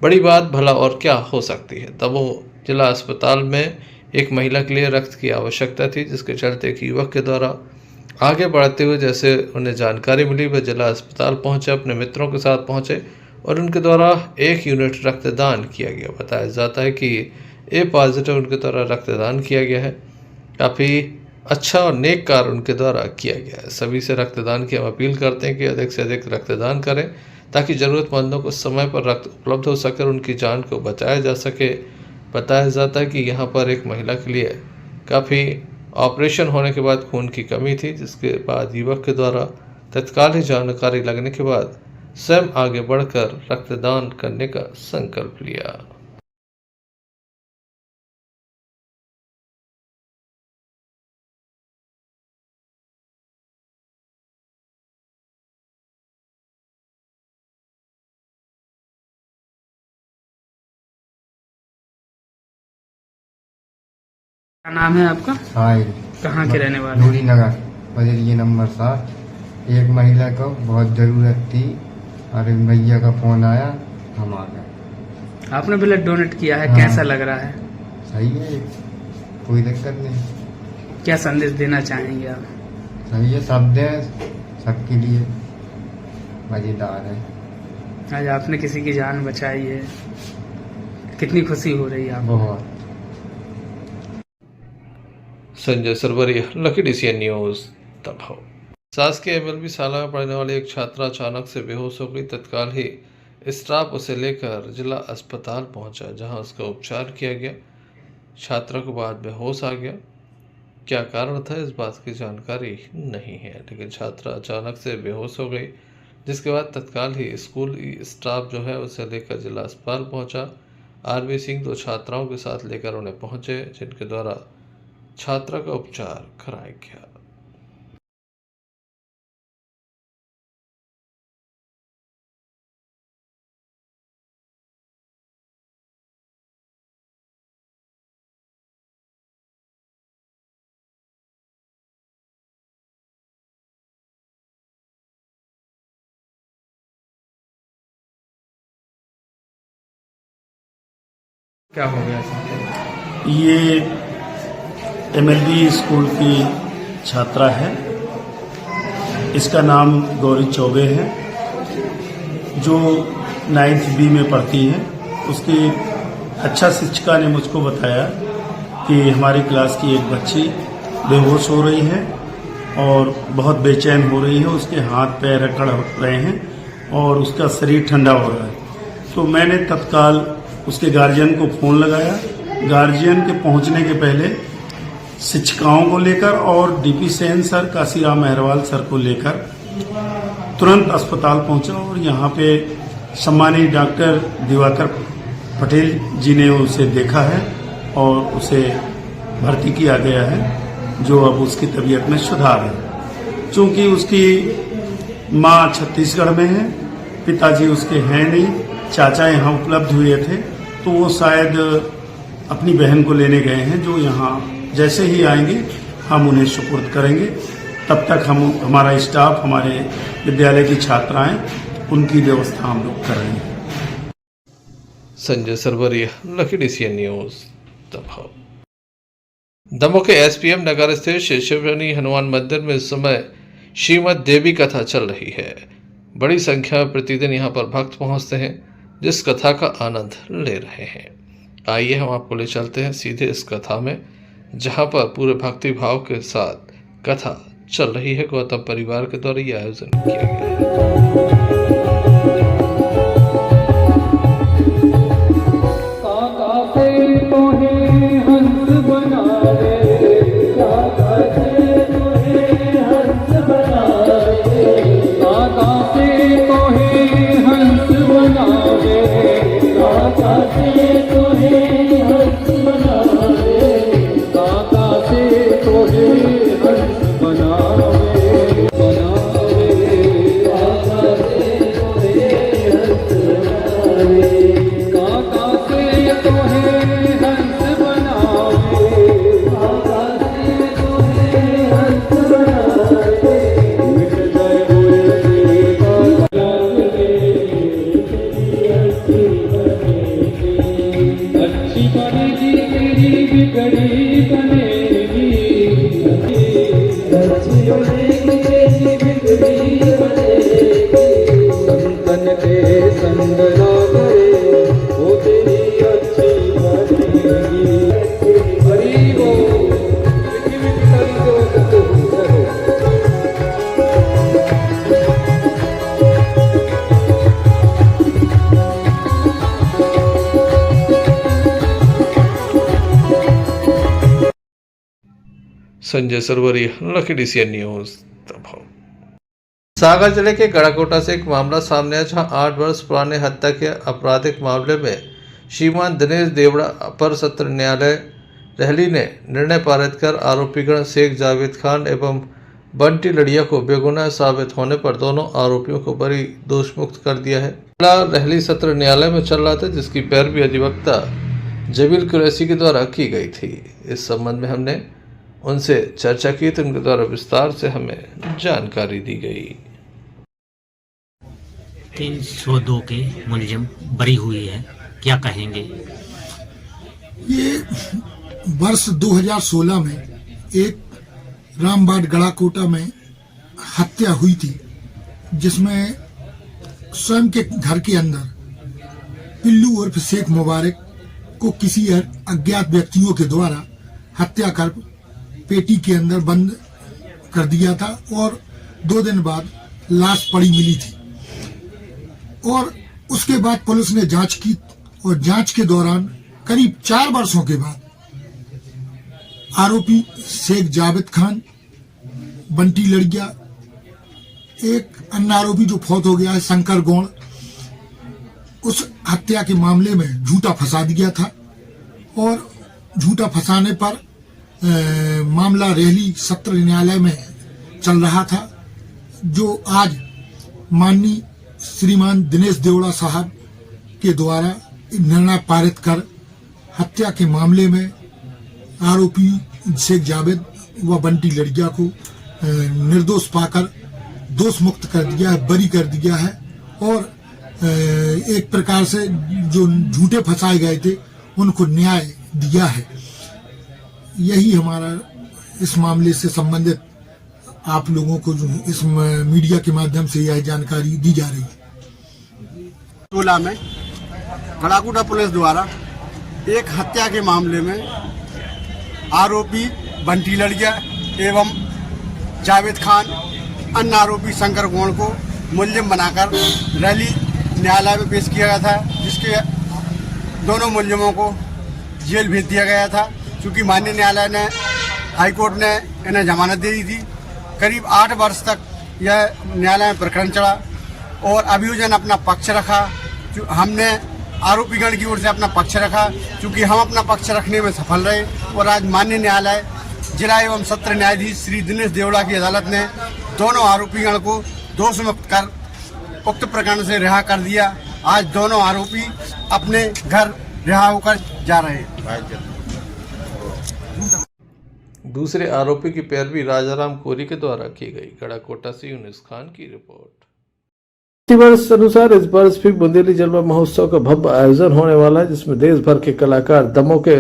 बड़ी बात भला और क्या हो सकती है। दमोह जिला अस्पताल में एक महिला के लिए रक्त की आवश्यकता थी, जिसके चलते एक युवक के द्वारा आगे बढ़ते हुए जैसे उन्हें जानकारी मिली वह जिला अस्पताल पहुंचे, अपने मित्रों के साथ पहुंचे और उनके द्वारा 1 यूनिट रक्तदान किया गया। बताया जाता है कि A+ उनके द्वारा रक्तदान किया गया है। काफ़ी अच्छा और नेक कार्य उनके द्वारा किया गया है। सभी से रक्तदान की हम अपील करते हैं कि अधिक से अधिक रक्तदान करें ताकि ज़रूरतमंदों को समय पर रक्त उपलब्ध हो सके और उनकी जान को बचाया जा सके। बताया जाता है कि यहाँ पर एक महिला के लिए काफ़ी ऑपरेशन होने के बाद खून की कमी थी, जिसके बाद युवक के द्वारा तत्काल ही जानकारी लगने के बाद स्वयं आगे बढ़कर रक्तदान करने का संकल्प लिया। क्या नाम है आपका? हाँ, कहाँ के रहने वाले? नूरी नगर, बजरिया नंबर 7। एक महिला को बहुत ज़रूरत थी और एक भैया का फोन आया, हम आ गए। आपने ब्लड डोनेट किया है, कैसा लग रहा है? सही है, कोई दिक्कत नहीं। क्या संदेश देना चाहेंगे आप? सही है, सब दे, सबके लिए मजेदार है। आज आपने किसी की जान बचाई है, कितनी खुशी हो रही है आपको? बहुत। Sanjay Sarwaria, Lucky DCN news Damoh. शासकीय MLB शाला में पढ़ने वाली एक छात्रा अचानक से बेहोश हो गई। तत्काल ही स्टाफ उसे लेकर जिला अस्पताल पहुंचा, जहां उसका उपचार किया गया। छात्रा को बाद में होश आ गया। क्या कारण था इस बात की जानकारी नहीं है, लेकिन छात्रा अचानक से बेहोश हो गई, जिसके बाद तत्काल ही स्कूल स्टाफ जो है उसे लेकर जिला अस्पताल पहुंचा। RV सिंह 2 छात्राओं के साथ लेकर उन्हें पहुंचे, जिनके द्वारा छात्रा का उपचार कराया गया। क्या हो गया? ये MLB स्कूल की छात्रा है, इसका नाम गौरी चौबे है, जो 9th B में पढ़ती है। उसकी अच्छा शिक्षिका ने मुझको बताया कि हमारी क्लास की एक बच्ची बेहोश हो रही है और बहुत बेचैन हो रही है, उसके हाथ पैर अकड़ रहे हैं और उसका शरीर ठंडा हो रहा है। तो मैंने तत्काल उसके गार्जियन को फ़ोन लगाया। गार्जियन के पहुंचने के पहले शिक्षिकाओं को लेकर और DP Sen sir, Kashiram Aharwal sir को लेकर तुरंत अस्पताल पहुंचा और यहाँ पे सम्मानित डॉक्टर दिवाकर पटेल जी ने उसे देखा है और उसे भर्ती किया गया है, जो अब उसकी तबीयत में सुधार है। चूंकि उसकी माँ छत्तीसगढ़ में है, पिताजी उसके हैं नहीं, चाचा यहाँ उपलब्ध हुए थे, तो वो शायद अपनी बहन को लेने गए हैं, जो यहाँ जैसे ही आएंगे हम उन्हें सुपुर्द करेंगे। तब तक हमारा स्टाफ, हमारे विद्यालय की छात्राएं, उनकी व्यवस्था हम लोग कर रहे हैं। Sanjay Sarwaria, Lucky DCN news, Damoh. Damoh के SPM नगर स्थित श्री शिवशनि हनुमान मंदिर में इस समय श्रीमद देवी कथा चल रही है। बड़ी संख्या में प्रतिदिन यहाँ पर भक्त पहुँचते हैं, जिस कथा का आनंद ले रहे हैं। आइए हम आपको ले चलते हैं सीधे इस कथा में, जहाँ पर पूरे भक्ति भाव के साथ कथा चल रही है। गौतम परिवार के द्वारा ये आयोजन किया गया है। Sanjay Sarwaria, Lucky DCN news, Damoh. Sagar जिले के गड़ाकोटा से एक मामला सामने आया, जहां 8 वर्ष पुराने हत्या के आपराधिक मामले में श्रीमान दिनेश देवड़ा अपर सत्र न्यायालय रहली ने निर्णय पारित कर आरोपीगण शेख जावेद खान एवं बंटी लड़िया को बेगुनाह साबित होने पर दोनों आरोपियों को बरी दोषमुक्त कर दिया है। रहली सत्र न्यायालय में चल रहा था, जिसकी पैरवी अधिवक्ता जमील कुरैशी के द्वारा की गई थी। इस संबंध में हमने उनसे चर्चा की तो उनके द्वारा विस्तार से हमें जानकारी दी गई। 302 के मुलजिम बरी हुई है, क्या कहेंगे? ये वर्ष 2016 में एक रामबाड़ गड़ाकोटा में हत्या हुई थी, जिसमें स्वयं के घर के अंदर पिल्लू उर्फ शेख मुबारक को किसी अज्ञात व्यक्तियों के द्वारा हत्या कर पेटी के अंदर बंद कर दिया था और 2 दिन बाद लाश पड़ी मिली थी। और उसके बाद पुलिस ने जांच की और जांच के दौरान करीब 4 वर्षों के बाद आरोपी शेख जावेद खान, बंटी लड़िया, एक अन्य आरोपी जो फौत हो गया है शंकर गौड़, उस हत्या के मामले में झूठा फंसा दिया था। और झूठा फंसाने पर मामला रहली सत्र न्यायालय में चल रहा था, जो आज माननीय श्रीमान दिनेश देवड़ा साहब के द्वारा निर्णय पारित कर हत्या के मामले में आरोपी शेख जावेद व बंटी लड़िया को निर्दोष पाकर दोष मुक्त कर दिया है, बरी कर दिया है। और एक प्रकार से जो झूठे फंसाए गए थे उनको न्याय दिया है। यही हमारा इस मामले से संबंधित आप लोगों को जो इस मीडिया के माध्यम से यह जानकारी दी जा रही है। 16 में गड़ाकोटा पुलिस द्वारा एक हत्या के मामले में आरोपी बंटी लड़िया एवं जावेद खान अन्य आरोपी शंकर गोण को मुलजिम बनाकर रैली न्यायालय में पेश किया गया था, जिसके दोनों मुलजिमों को जेल भेज दिया गया था। क्योंकि माननीय न्यायालय ने हाईकोर्ट ने इन्हें जमानत दे दी थी। करीब 8 वर्ष तक यह न्यायालय में प्रकरण चला और अभियोजन अपना पक्ष रखा। हमने आरोपीगण की ओर से अपना पक्ष रखा, क्योंकि हम अपना पक्ष रखने में सफल रहे। और आज माननीय न्यायालय जिला एवं सत्र न्यायाधीश श्री दिनेश देवड़ा की अदालत ने दोनों आरोपीगण को दोष मुक्त कर उक्त प्रकरण से रिहा कर दिया। आज दोनों आरोपी अपने घर रिहा होकर जा रहे हैं। दूसरे आरोपी की पैरवी राजाराम कोरी के द्वारा की गई। गढ़ाकोटा से यूनुस खान की रिपोर्ट। वर्ष अनुसार इस वर्ष भी बुंदेली जलवा महोत्सव का भव्य आयोजन होने वाला है, जिसमें देश भर के कलाकार दमों के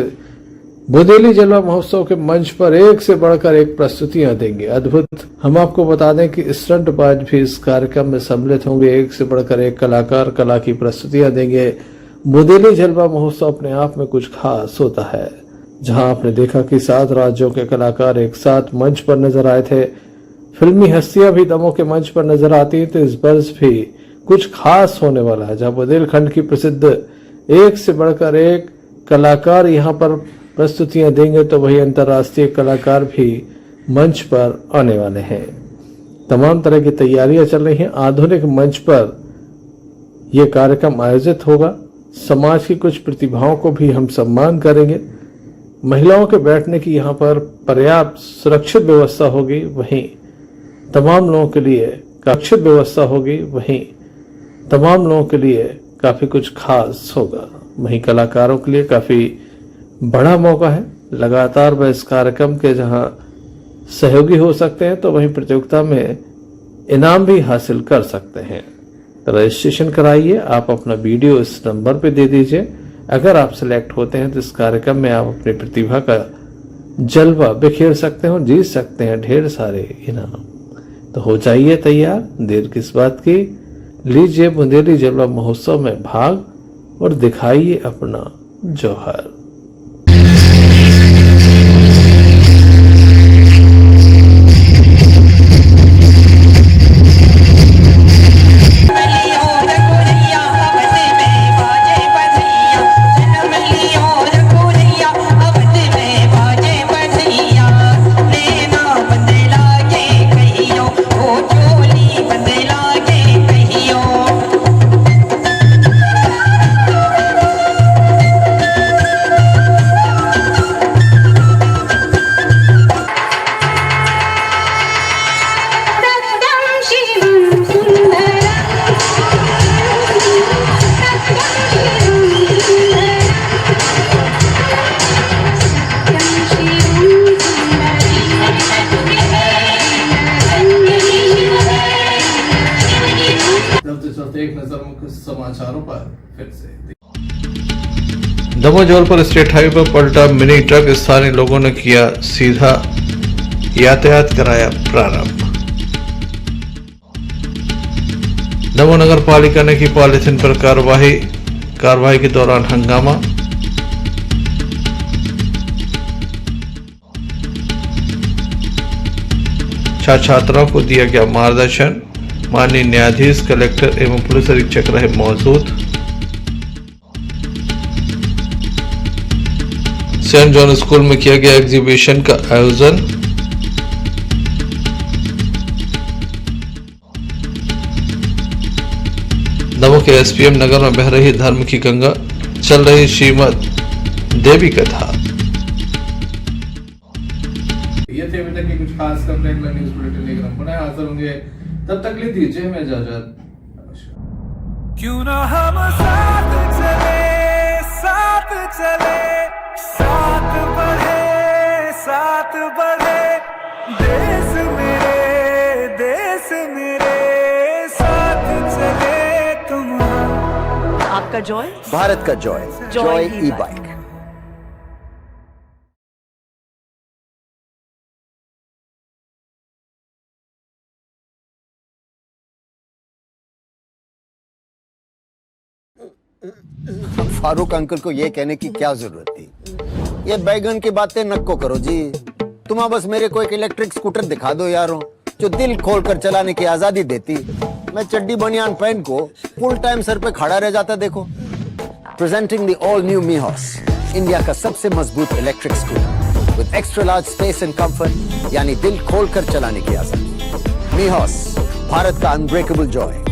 बुंदेली जलवा महोत्सव के मंच पर एक से बढ़कर एक प्रस्तुतियां देंगे। अद्भुत। हम आपको बता दें कि स्टंटबाज भी इस कार्यक्रम में सम्मिलित होंगे। एक से बढ़कर एक कलाकार कला की प्रस्तुतियां देंगे। बुंदेली जलवा महोत्सव अपने आप में कुछ खास होता है, जहां आपने देखा कि 7 राज्यों के कलाकार एक साथ मंच पर नजर आए थे। फिल्मी हस्तियां भी दमों के मंच पर नजर आती हैं। तो इस वर्ष भी कुछ खास होने वाला है, जहां बुंदेलखंड की प्रसिद्ध एक से बढ़कर एक कलाकार यहां पर प्रस्तुतियां देंगे, तो वही अंतर्राष्ट्रीय कलाकार भी मंच पर आने वाले हैं। तमाम तरह की तैयारियां चल रही हैं। आधुनिक मंच पर यह कार्यक्रम आयोजित होगा। समाज की कुछ प्रतिभाओं को भी हम सम्मान करेंगे। महिलाओं के बैठने की यहाँ पर पर्याप्त सुरक्षित व्यवस्था होगी। वहीं तमाम लोगों के लिए सुरक्षित व्यवस्था होगी। वहीं तमाम लोगों के लिए काफी कुछ खास होगा। वहीं कलाकारों के लिए काफी बड़ा मौका है। लगातार वह इस कार्यक्रम के जहां सहयोगी हो सकते हैं, तो वहीं प्रतियोगिता में इनाम भी हासिल कर सकते हैं। रजिस्ट्रेशन कराइए। आप अपना वीडियो इस नंबर पे दे दीजिए। अगर आप सिलेक्ट होते हैं तो इस कार्यक्रम में आप अपनी प्रतिभा का जलवा बिखेर सकते हो, जीत सकते हैं ढेर सारे इनाम। तो हो जाइए तैयार, देर किस बात की। लीजिए बुंदेली जलवा महोत्सव में भाग और दिखाइए अपना जौहर। एक नजर मुख्य समाचारों पर फिर से। दमोह जबलपुर स्टेट हाईवे पर पलटा मिनी ट्रक। स्थानीय लोगों ने किया सीधा यातायात कराया प्रारंभ। दमोह नगर पालिका ने की पॉलीथिन पर कार्रवाई के दौरान हंगामा। छात्राओं को दिया गया मार्गदर्शन। माननीय न्यायाधीश, कलेक्टर एवं पुलिस अधीक्षक रहे मौजूद। सेंट जॉन स्कूल में किया गया एग्जीबिशन का आयोजन। दमोह के एसपीएम नगर में बह रही धर्म की गंगा, चल रही श्रीमद देवी कथा। ये थे अभी तक की कुछ खास कंप्लेंट में न्यूज बुलेटिन लेकर हम पुनः हाजिर होंगे। तब तक ले दीजिए हमें इजाजत। क्यों ना हम साथ चले, साथ चले, साथ बढ़े, देश मेरे साथ चले तुम। आपका जॉय, भारत का जॉय, जॉय ई बाइक। फारूक अंकल को ये कहने की क्या जरूरत थी? ये बैगन की बातें नक्को करो जी। तुम बस मेरे को एक इलेक्ट्रिक स्कूटर दिखा दो यारों, जो दिल खोलकर चलाने की आजादी देती। मैं चड्डी बनियान पहन को फुल टाइम सर पे खड़ा रह जाता। देखो, presenting the all new Mihos, India का सबसे मजबूत electric scooter with extra large space and comfort, यानी दिल खोलकर चलाने की आजादी। मीहॉस, भारत का अनब्रेकेबल जॉय।